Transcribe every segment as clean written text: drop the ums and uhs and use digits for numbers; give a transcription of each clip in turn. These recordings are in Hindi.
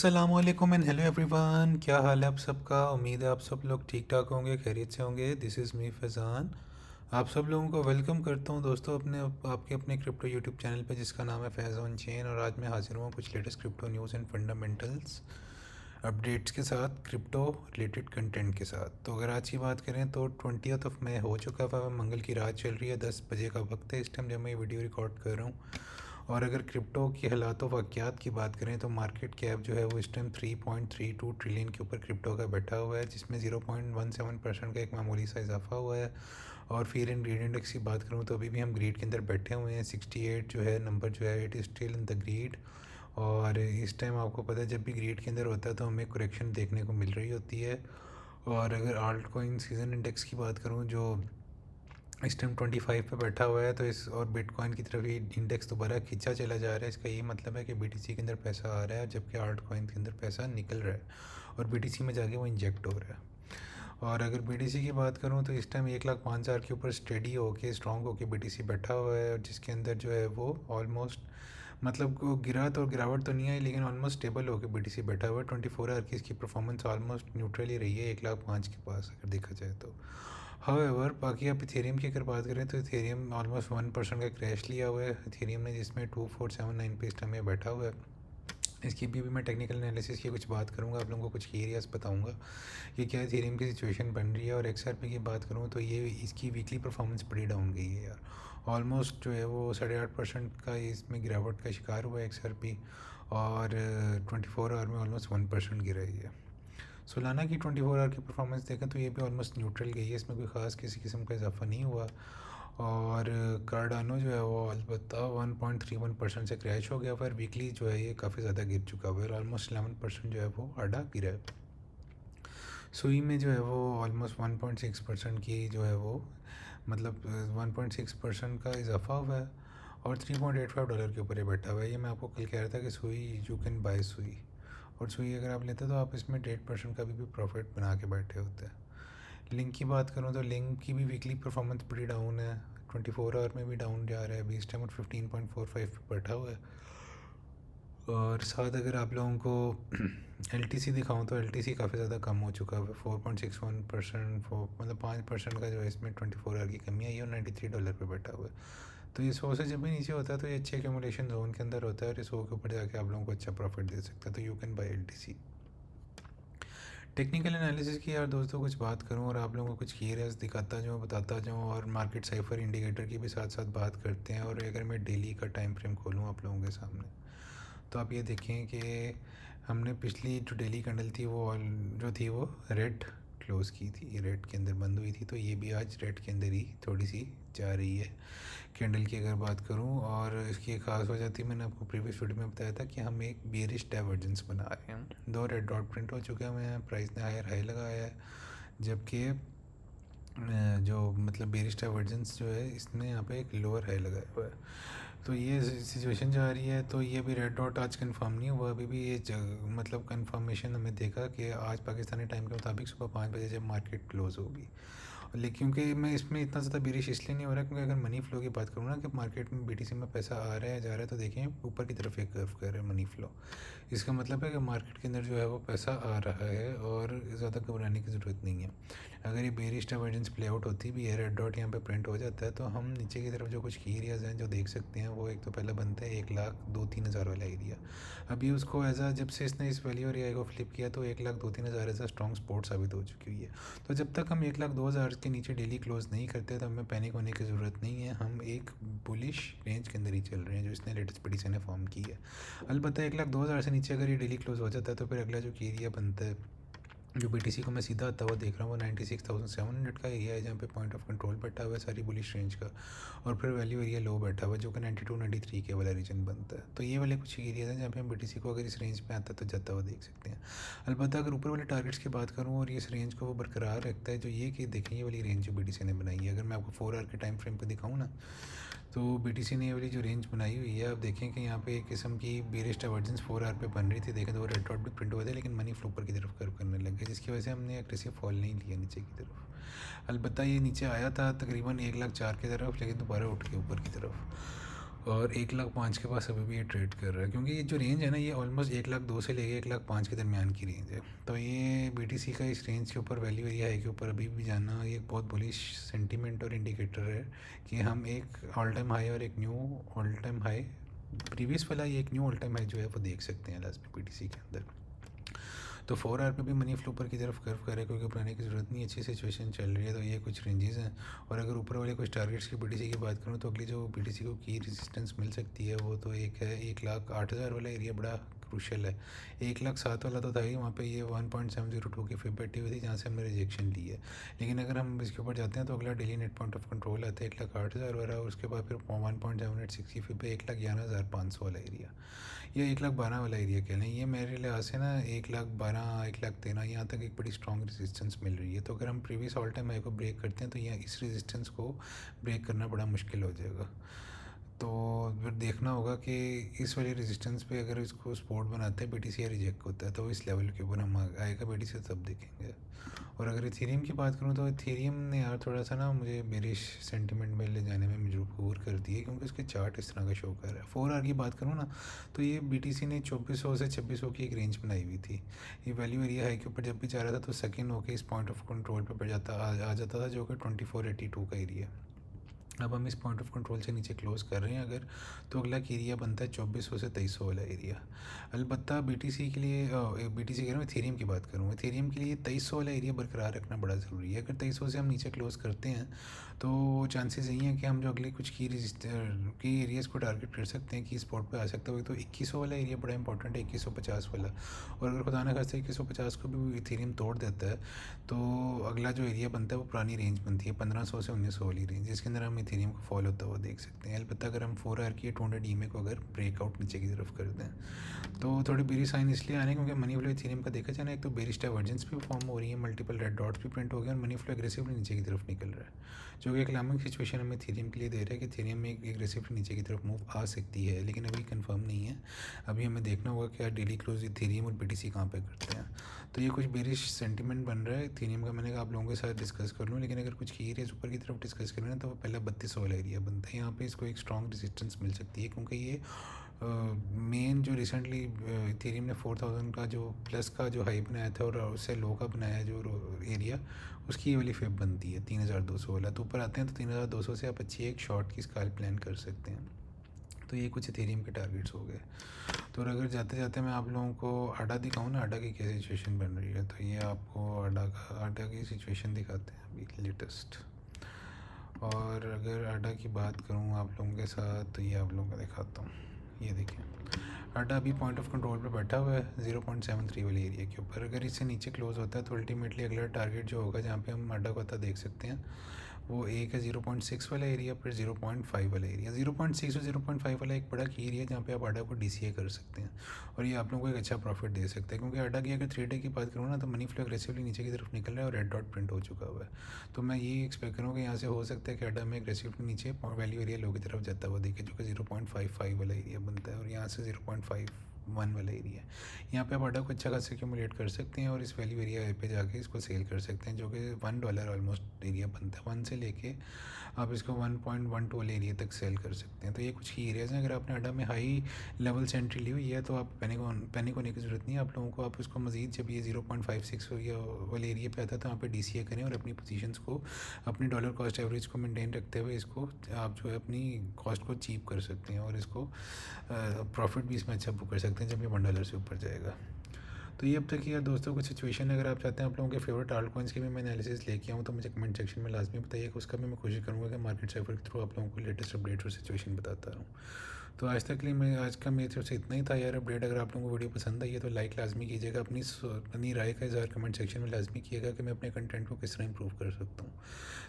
अस्सलामुअलैकुम एंड हेलो एवरीवन, क्या हाल है आप सबका। उम्मीद है आप सब लोग ठीक ठाक होंगे, खैरियत से होंगे। This is me Faizan. आप सब लोगों को वेलकम करता हूं दोस्तों आपके अपने क्रिप्टो यूट्यूब चैनल पे, जिसका नाम है फैज़ ऑन चेन। और आज मैं हाजिर हुआ कुछ latest crypto news and fundamentals updates के साथ, क्रिप्टो रिलेटेड कंटेंट के साथ। तो अगर आज की बात करें तो 20 मई हो चुका हुआ है, मंगल की रात चल रही है, 10 बजे का वक्त है इस टाइम जब मैं ये वीडियो रिकॉर्ड कर रहा हूँ। और अगर क्रिप्टो की हालात वाक़यात की बात करें तो मार्केट कैप जो है वो इस टाइम 3.32 ट्रिलियन के ऊपर क्रिप्टो का बैठा हुआ है, जिसमें 0.17% का एक मामूली सा इजाफा हुआ है। और फिर इन ग्रीड इंडेक्स की बात करूँ तो अभी भी हम ग्रीड के अंदर बैठे हुए हैं। 68 जो है नंबर जो है, it is still in the grid. और इस टाइम आपको पता है जब भी ग्रीड के अंदर होता है तो हमें करेक्शन देखने को मिल रही होती है। और अगर आल्ट कॉइन सीजन इंडेक्स की बात करूँ जो इस टाइम 25 पे बैठा हुआ है, तो इस और बिटकॉइन की तरफ ये इंडेक्स दोबारा खींचा चला जा रहा है। इसका ये मतलब है कि बीटीसी के अंदर पैसा आ रहा है, जबकि आल्ट कॉइन के अंदर पैसा निकल रहा है और बीटीसी में जाके वो इंजेक्ट हो रहा है। और अगर बीटीसी की बात करूँ तो इस टाइम 1,05,000 के ऊपर स्टेडी होके स्ट्रॉन्ग होके बीटीसी बैठा हुआ है, और जिसके अंदर जो है वो ऑलमोस्ट मतलब को गिरावट तो नहीं आई, लेकिन ऑलमोस्ट स्टेबल होकर बीटीसी बैठा हुआ है। 24 आवर की इसकी परफॉर्मेंस ऑलमोस्ट न्यूट्रल ही रही है 1,05,000 के पास अगर देखा जाए तो। हाउएवर बाकी आप इथेरियम की अगर बात करें तो इथेरियम ऑलमोस्ट 1% का क्रैश लिया हुआ है इथेरियम ने, जिसमें 2479 पे इस टाइम ये बैठा हुआ है। इसकी भी मैं टेक्निकल एनालिसिस की कुछ बात करूंगा, आप लोगों को कुछ की एरियाज बताऊंगा कि क्या इथेरियम की सिचुएशन बन रही है। और एक्सआरपी की बात करूँ तो ये इसकी वीकली परफॉर्मेंस बड़ी डाउन गई है यार। ऑलमोस्ट जो है वो 8.5% का इसमें गिरावट का शिकार हुआ है एक्सआरपी। और 24 आवर में ऑलमोस्ट 1% गिरा है। सोलाना की 24 आवर की परफॉर्मेंस देखें तो ये भी ऑलमोस्ट न्यूट्रल गई है, इसमें कोई ख़ास किसी किस्म का इजाफा नहीं हुआ। और कार्डानो जो है वो अलबत्ता 1.31% से क्रैश हो गया, पर वीकली जो है ये काफ़ी ज़्यादा गिर चुका हुआ है, ऑलमोस्ट 11% जो है वो आधा गिरा है। सुई में जो है वो ऑलमोस्ट 1.6% की जो है वो मतलब 1.6% का इजाफा हुआ है। और $3.85 के ऊपर ये बैठा हुआ है। ये मैं आपको कल कह रहा था कि सुई यू कैन बाय सुई, और सुई अगर आप लेते तो आप इसमें 1.5% का भी प्रॉफिट बना के बैठे होते हैं। लिंक की बात करूँ तो लिंक की भी वीकली परफॉर्मेंस बड़ी डाउन है, 24 आवर में भी डाउन जा रहा है। अभी इस टाइम 15.45 पे बैठा हुआ है। और साथ अगर आप लोगों को एल टी सी दिखाऊँ तो एल टी सी काफ़ी ज़्यादा कम हो चुका है, 4.61%, मतलब 5% का जो है इसमें 24 आवर की कमी आई है, और $93 पे बैठा हुआ है। तो ये 100 से जब भी नीचे होता है तो ये अच्छे एक्यूमुलेशन जोन के अंदर होता है, और ये 100 के ऊपर जाके आप लोगों को अच्छा प्रॉफिट दे सकता है। तो you can buy L T C. Technical analysis की यार दोस्तों कुछ बात करूं और आप लोगों को कुछ की एरियाज दिखाता जाऊँ, बताता जाऊँ, और मार्केट साइफर इंडिकेटर की भी साथ साथ बात करते हैं। और अगर मैं डेली का टाइम फ्रेम खोलूँ आप लोगों के सामने तो आप ये देखें कि हमने पिछली जो डेली कैंडल थी वो जो थी वो रेड क्लोज़ की थी, रेड के अंदर बंद हुई थी। तो ये भी आज रेड के अंदर ही थोड़ी सी जा रही है कैंडल की अगर बात करूं। और इसकी एक खास वजह थी, मैंने आपको प्रीवियस वीडियो में बताया था कि हम एक बेरिश डाइवर्जेंस बना रहे हैं। 2 रेड डॉट प्रिंट हो चुके हैं, प्राइस ने हायर हाई लगाया है, जबकि जो मतलब बेरिश डाइवर्जेंस जो है इसने यहाँ पे एक लोअर हाई लगाया हुआ है। तो ये सिचुएशन जा रही है। तो ये भी रेड डॉट आज कंफर्म नहीं हुआ अभी भी, ये मतलब कंफर्मेशन हमें देखा कि आज पाकिस्तानी टाइम के मुताबिक सुबह 5 बजे जब मार्केट क्लोज़ होगी। लेकिन क्योंकि मैं इसमें इतना ज़्यादा बेरिश इसलिए नहीं हो रहा क्योंकि अगर मनी फ्लो की बात करूँ ना कि मार्केट में बीटीसी में पैसा आ रहा है जा रहा है, तो देखें ऊपर की तरफ एक कर्व कर रहा है मनी फ्लो। इसका मतलब है कि मार्केट के अंदर जो है वो पैसा आ रहा है और ज़्यादा घबराने की ज़रूरत नहीं है। अगर ये बेरिश डाइवर्जेंस प्ले आउट होती भी है, रेड डॉट यहाँ पे प्रिंट हो जाता है, तो हम नीचे की तरफ जो कुछ की एरियाज़ हैं जो देख सकते हैं, वो एक तो पहला बनता है 1,02,000-3,000 वाला एरिया। अभी उसको एज जब से इसने इस वैल्यू एरिया को फ्लिप किया तो 1,02,000-3,000 एज स्ट्रॉन्ग सपोर्ट साबित हो चुकी हुई है। तो जब तक हम 1,02,000 के नीचे डेली क्लोज नहीं करते तो हमें पैनिक होने की ज़रूरत नहीं है। हम एक बुलिश रेंज के अंदर ही चल रहे हैं जो इसने लेटेस्ट पिटिशन ने फॉर्म की है। अलबत्ता 1,02,000 से नीचे अगर ये डेली क्लोज हो जाता है तो फिर अगला जो एरिया बनता है जो बीटीसी को मैं सीधा आता हुआ देख रहा हूँ वो 96,700 का एरिया है, जहाँ पे पॉइंट ऑफ कंट्रोल बैठा हुआ है सारी बुलिश रेंज का। और फिर वैल्यू एरिया लो बैठा हुआ है जो कि 92-93 के वाला रीजन बनता है। तो ये वाले कुछ एरियाज हैं जहाँ पे हम बीटीसी को अगर इस रेंज पे आता है तो जाता हुआ देख सकते हैं। अलबत्ता अगर ऊपर वाले टारगेट्स की बात करूँ और इस रेंज को वो बरकरार रखता है, जो ये कि देखें ये वाली रेंज जो बीटीसी ने बनाई है, अगर मैं आपको 4 आवर के टाइम फ्रेम पर दिखाऊँ ना, तो बीटीसी ने ये वाली जो रेंज बनाई हुई है, आप देखें कि यहाँ पे एक किस्म की बेरिश डाइवर्जेंस 4 आवर पे बन रही थी। देखें तो वो रेड डॉट भी प्रिंट हुए थे, लेकिन मनी फ्लो ऊपर की तरफ कर्व करने लग गया, जिसकी वजह से हमने एग्रेसिव फॉल नहीं लिया नीचे की तरफ। अलबत्ता ये नीचे आया था तकरीबन 1,04,000 की तरफ, लेकिन दोबारा उठ के ऊपर की तरफ। और 1,05,000 के पास अभी भी ये ट्रेड कर रहा है, क्योंकि ये जो रेंज है ना ये ऑलमोस्ट 1,02,000 से लेके 1,05,000 के दरमियान की रेंज है। तो ये BTC का इस रेंज के ऊपर वैल्यू एरिया हाई के ऊपर अभी भी जाना ये एक बहुत बुलिश सेंटीमेंट और इंडिकेटर है कि हम एक ऑल टाइम हाई और एक knew all time high, previous वाला ये एक न्यू ऑल टाइम हाई जो है वो देख सकते हैं लास्ट में BTC के अंदर। तो 4 आवर पे भी मनी फ्लो ऊपर की तरफ कर्व करे, क्योंकि बनाने की ज़रूरत नहीं, अच्छी सिचुएशन चल रही है। तो ये कुछ रेंजेस हैं। और अगर ऊपर वाले कुछ टारगेट्स की BTC की बात करूँ तो अगली जो BTC को की रेजिस्टेंस मिल सकती है वो तो एक है 1,08,000 वाला एरिया, बड़ा क्रूशल है। 1,07,000 वाला तो था ही, वहाँ पे ये 1.702 की फिब बैठी हुई थी जहाँ से हमने रिजेक्शन ली है। लेकिन अगर हम इसके ऊपर जाते हैं तो अगला daily net point of control आता है 1,08,000 वाला, और उसके बाद फिर 1.786 की फिब है 1,11,500 वाला एरिया, या 1,12,000 वाला एरिया कह लें। ये मेरे लिहाज से ना 1,12,000 1,13,000 यहाँ तक एक बड़ी स्ट्रॉन्ग रेजिस्टेंस मिल रही है। तो अगर हम प्रीवियस ऑल टाइम हाई को ब्रेक करते हैं तो यहाँ इस रेजिस्टेंस को ब्रेक करना बड़ा मुश्किल हो जाएगा। तो फिर देखना होगा कि इस वाली रेजिस्टेंस पे अगर इसको सपोर्ट बनाते हैं BTC या रिजेक्ट होता है तो इस लेवल के ऊपर हम आएगा BTC तब देखेंगे। और अगर इथेरियम की बात करूँ तो इथेरियम ने यार थोड़ा सा ना मुझे बेरिश सेंटीमेंट में ले जाने में मजबूर कर दिए, क्योंकि उसके चार्ट इस तरह का शो कर रहा है। 4 आवर की बात करूँ ना तो ये BTC ने 2400 से 2600 की एक रेंज बनाई हुई थी। ये वैल्यू एरिया हाई के ऊपर जब भी जा रहा था तो सेकेंड होकर इस पॉइंट ऑफ कंट्रोल पर आ जाता था, जो कि 2482 का एरिया। अब हम इस पॉइंट ऑफ कंट्रोल से नीचे क्लोज कर रहे हैं अगर, तो अगला एरिया बनता है 2400 से 2300 वाला एरिया। अलबत्ता BTC के लिए BTC कह रहा हूँ, इथेरियम की बात करूँ, इथेरियम के लिए 2300 वाला एरिया बरकरार रखना बड़ा ज़रूरी है। अगर 2300 से हम नीचे क्लोज करते हैं तो चांसेस यही हैं कि हम जो अगले कुछ की एरियाज़ को टारगेट कर सकते हैं कि स्पॉट पे आ सकता है। तो 2100 वाला एरिया बड़ा इंपॉर्टेंट है, 2150 वाला। और अगर खुदा ना खास्ता 2150 को भी इथेरियम तोड़ देता है तो अगला जो एरिया बनता है वो पुरानी रेंज बनती है 1500 से 1900 वाली रेंज, जिसके अंदर हम इथेरियम को फॉलो होता हुआ देख सकते हैं। अलबत्ता अगर हम 4 आवर की 200 EMA को अगर ब्रेकआउट नीचे की तरफ कर दें तो थोड़ी बेरी साइन इसलिए आ रहे हैं क्योंकि मनी फ्लो इथेरियम का देखा जाए ना, एक तो बेरिश डाइवर्जेंस भी फॉर्म हो रही है, मल्टीपल रेड डॉट्स भी प्रिंट हो गए और मनी फ्लो एग्रेसिवली नीचे की तरफ निकल रहा है, जो कि एक अलार्मिंग सिचुएशन हमें इथेरियम के लिए दे रहा है कि इथेरियम में एक एग्रेसिवली नीचे की तरफ मूव आ सकती है, लेकिन अभी कंफर्म नहीं है। अभी हमें देखना होगा कि डेली क्लोज इथेरियम और BTC कहाँ पे करते हैं। तो ये कुछ बेरिश सेंटीमेंट बन रहा है इथेरियम का, मैंने कहा आप लोगों के साथ डिस्कस कर लूँ। लेकिन अगर कुछ की एरियाज ऊपर की तरफ डिस्कस करें ना तो पहला 3200 वाला एरिया बनता है, यहाँ पे इसको एक स्ट्रॉन्ग रेजिस्टेंस मिल सकती है, क्योंकि ये मेन जो रिसेंटली इथेरियम ने 4000 का जो प्लस का जो हाई बनाया था और उससे लो का बनाया जो एरिया, उसकी ये वाली फेब बनती है 3200 वाला। तो ऊपर आते हैं तो 3200 से आप अच्छी एक शॉर्ट की स्काल प्लान कर सकते हैं। तो ये कुछ इथेरियम के टारगेट्स हो गए। तो अगर जाते जाते मैं आप लोगों को आडा दिखाऊँ ना, आडा की क्या सिचुएशन बन रही है, तो ये आपको आडा की सिचुएशन दिखाते हैं अभी लेटेस्ट। और अगर आडा की बात करूँ आप लोगों के साथ तो ये आप लोगों को दिखाता हूँ। ये देखिए आडा अभी पॉइंट ऑफ कंट्रोल पे बैठा हुआ है 0.73 वाले एरिया के ऊपर। अगर इससे नीचे क्लोज होता है तो अल्टीमेटली अगला टारगेट जो होगा जहाँ पे हम आडा को आता देख सकते हैं वो एक है 0.6 वाला एरिया, फिर 0.5 वाला एरिया। 0.6 और 0.5 वाला एक बड़ा की एरिया जहाँ पे आप आडा को DCA कर सकते हैं और ये आप लोगों को एक अच्छा प्रॉफिट दे सकता है, क्योंकि आडा की अगर 3 डे की बात करूँ ना तो मनी फ्लो एग्रेसिवली नीचे की तरफ निकल रहा है और रेड डॉट प्रिंट हो चुका हुआ है। तो मैं ये एक्सपेक्ट करूँ कि यहाँ से हो सकता है कि आडा में एग्रेसिवली नीचे वैल्यू एरिया लो की तरफ जाता हुआ देखे, जो कि 0.55 वाला एरिया बनता है, और यहाँ से 0.51 वाला एरिया। यहाँ पे आप आडा को अच्छा खासा एक्यूमुलेट कर सकते हैं और इस वैल्यू एरिया पे जाके इसको सेल कर सकते हैं, जो कि $1 ऑलमोस्ट एरिया बनता है। 1 से लेके आप इसको 1.12 वाले एरिया तक सेल कर सकते हैं। तो ये कुछ ही एरियाज़ हैं। अगर आपने आडा में हाई लेवल से एंट्री ली हुई है तो आप पैनिक होने की ज़रूरत नहीं है आप लोगों को। आप इसको मज़ीद जब ये 0.56 वाले एरिया पे आता है तो वहाँ पे DCA करें और अपनी पोजीशंस को, अपनी डॉलर कॉस्ट एवरेज को मेंटेन रखते हुए इसको आप जो है अपनी कॉस्ट को चीप कर सकते हैं और इसको प्रॉफिट भी इसमें अच्छा बुक कर सकते हैं जब ये $1 से ऊपर जाएगा। तो ये अब तक यार दोस्तों कुछ सिचुएशन, अगर आप चाहते हैं आप लोगों के फेवरेट आल्ट कॉइन्स की भी मैं एनालिसिस लेके आऊँ तो मुझे कमेंट सेक्शन में लाजमी बताइए, उसका भी मैं कोशिश करूँगा कि मार्केट साइफर के थ्रू आप लोगों को लेटेस्ट अपडेट और सिचुएशन बताता रहूँ। तो आज तक के लिए मैं आज का मेरी तरफ से इतना ही था यार अपडेट। अगर आप लोगों को वीडियो पसंद आई है तो लाइक लाजमी कीजिएगा, अपनी राय का इज़हार कमेंट सेक्शन में लाजमी कीजिएगा कि मैं अपने कंटेंट को किस तरह इंप्रूव कर सकता हूँ।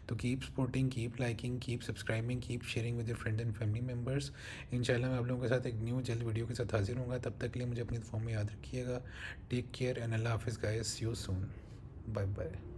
तो keep supporting, keep liking, keep subscribing, keep sharing with your friends and family members. इंशाल्लाह मैं आप लोगों के साथ एक न्यू जल्द वीडियो के साथ हाजिर होऊंगा। तब तक के लिए मुझे अपनी फॉर्म में याद रखिएगा। टेक केयर एंड अल्लाह हाफिज़ guys, see you soon, bye bye.